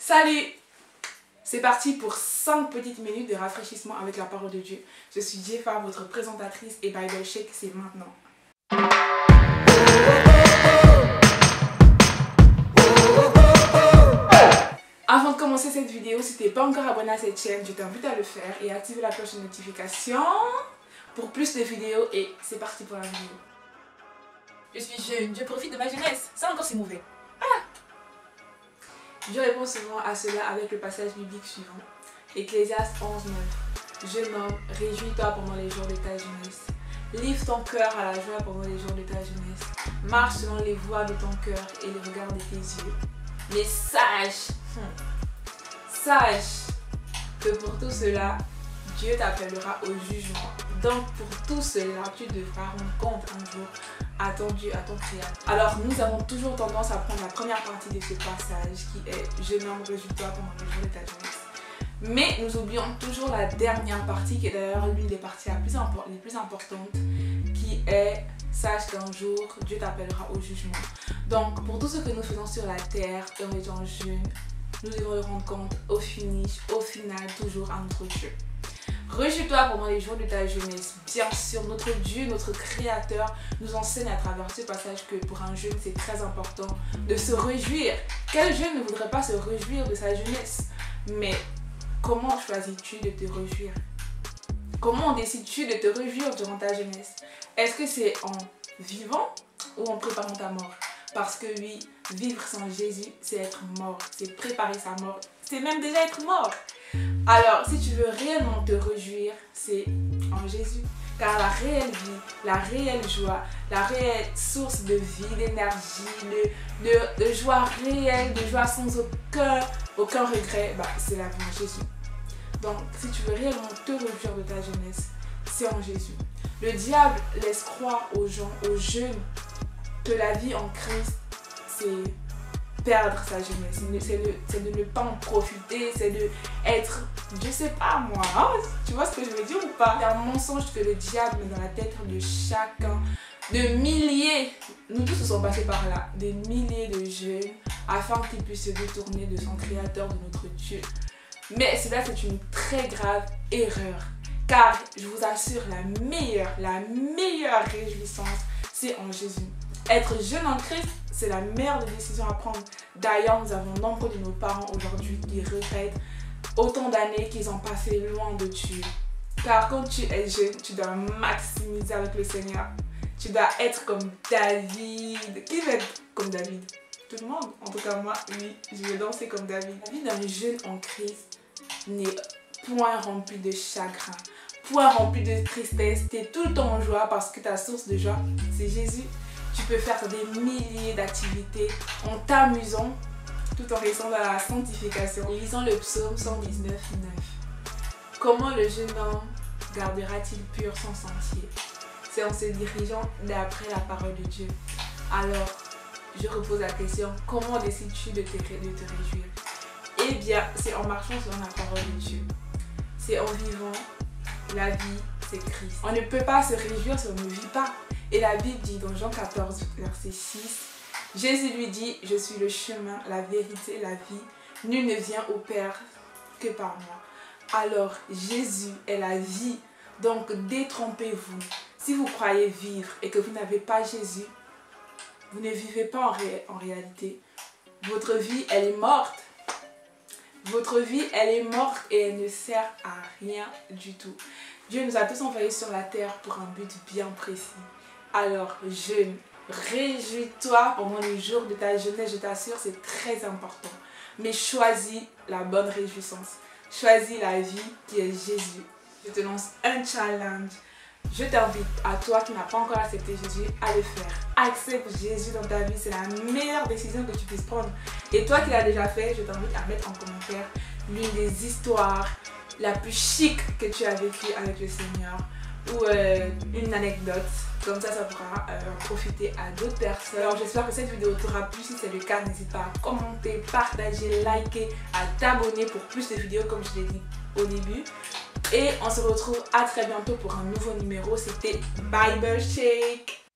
Salut! C'est parti pour 5 petites minutes de rafraîchissement avec la parole de Dieu. Je suis Jeffa, votre présentatrice, et Bible Shake, c'est maintenant. Avant de commencer cette vidéo, si tu n'es pas encore abonné à cette chaîne, je t'invite à le faire et à activer la cloche de notification pour plus de vidéos. Et c'est parti pour la vidéo. Je suis jeune, je profite de ma jeunesse. Ça encore c'est mauvais. Je réponds souvent à cela avec le passage biblique suivant. Ecclésiaste 11:9. Jeune homme, réjouis-toi pendant les jours de ta jeunesse. Livre ton cœur à la joie pendant les jours de ta jeunesse. Marche selon les voies de ton cœur et les regards de tes yeux. Mais sache que pour tout cela, Dieu t'appellera au jugement. Donc pour tout cela, tu devras rendre compte un jour à ton Dieu, à ton Créateur. Alors nous avons toujours tendance à prendre la première partie de ce passage qui est « Jeune homme, réjouis-toi pendant les jours de ta jeunesse ». Mais nous oublions toujours la dernière partie qui est d'ailleurs l'une des parties les plus importantes, qui est « Sache qu'un jour, Dieu t'appellera au jugement ». Donc pour tout ce que nous faisons sur la terre et en étant jeunes, nous devons le rendre compte au final, toujours à notre Dieu. Réjouis-toi pendant les jours de ta jeunesse. Bien sûr, notre Dieu, notre Créateur, nous enseigne à travers ce passage que pour un jeune, c'est très important de se réjouir. Quel jeune ne voudrait pas se réjouir de sa jeunesse? Mais comment choisis-tu de te réjouir? Comment décides-tu de te réjouir durant ta jeunesse? Est-ce que c'est en vivant ou en préparant ta mort? Parce que oui, vivre sans Jésus, c'est être mort, c'est préparer sa mort, c'est même déjà être mort. Alors, si tu veux réellement te réjouir, c'est en Jésus. Car la réelle vie, la réelle joie, la réelle source de vie, d'énergie, de joie réelle, de joie sans aucun regret, c'est la vie en Jésus. Donc, si tu veux réellement te réjouir de ta jeunesse, c'est en Jésus. Le diable laisse croire aux gens, aux jeunes, que la vie en Christ, c'est perdre sa jeunesse, c'est de ne pas en profiter, c'est de être, je sais pas moi, hein? Tu vois ce que je veux dire ou pas? C'est un mensonge que le diable met dans la tête de chacun, de milliers, nous tous nous sommes passés par là, des milliers de jeunes, afin qu'ils puissent se détourner de son Créateur, de notre Dieu. Mais cela c'est une très grave erreur, car je vous assure, la meilleure réjouissance, c'est en Jésus. Être jeune en Christ, c'est la meilleure des décisions à prendre. D'ailleurs, nous avons nombre de nos parents aujourd'hui qui regrettent autant d'années qu'ils ont passé loin de Dieu. Car quand tu es jeune, tu dois maximiser avec le Seigneur. Tu dois être comme David. Qui veut être comme David? Tout le monde. En tout cas, moi, oui, je vais danser comme David. La vie d'un jeune en Christ n'est point remplie de chagrin, point remplie de tristesse. Tu es tout le temps en joie parce que ta source de joie, c'est Jésus. Tu peux faire des milliers d'activités en t'amusant tout en restant dans la sanctification. Lisons le psaume 119:9. Comment le jeune homme gardera-t-il pur son sentier? C'est en se dirigeant d'après la parole de Dieu. Alors, je repose la question, comment décides-tu de te réjouir? Eh bien, c'est en marchant sur la parole de Dieu. C'est en vivant la vie, c'est Christ. On ne peut pas se réjouir si on ne vit pas. Et la Bible dit dans Jean 14, verset 6, Jésus lui dit, je suis le chemin, la vérité et la vie. Nul ne vient au Père que par moi. Alors, Jésus est la vie. Donc, détrompez-vous. Si vous croyez vivre et que vous n'avez pas Jésus, vous ne vivez pas en réalité. Votre vie, elle est morte. Votre vie, elle est morte et elle ne sert à rien du tout. Dieu nous a tous envoyés sur la terre pour un but bien précis. Alors, jeune, réjouis-toi pendant les jours de ta jeunesse, je t'assure, c'est très important. Mais choisis la bonne réjouissance. Choisis la vie qui est Jésus. Je te lance un challenge. Je t'invite, à toi qui n'as pas encore accepté Jésus, à le faire. Accepte Jésus dans ta vie, c'est la meilleure décision que tu puisses prendre. Et toi qui l'as déjà fait, je t'invite à mettre en commentaire l'une des histoires la plus chic que tu as vécue avec le Seigneur. Ou une anecdote, comme ça pourra profiter à d'autres personnes. Alors j'espère que cette vidéo t'aura plu. Si c'est le cas, n'hésite pas à commenter, partager, liker, à t'abonner pour plus de vidéos comme je l'ai dit au début. Et on se retrouve à très bientôt pour un nouveau numéro. C'était Bible Shake.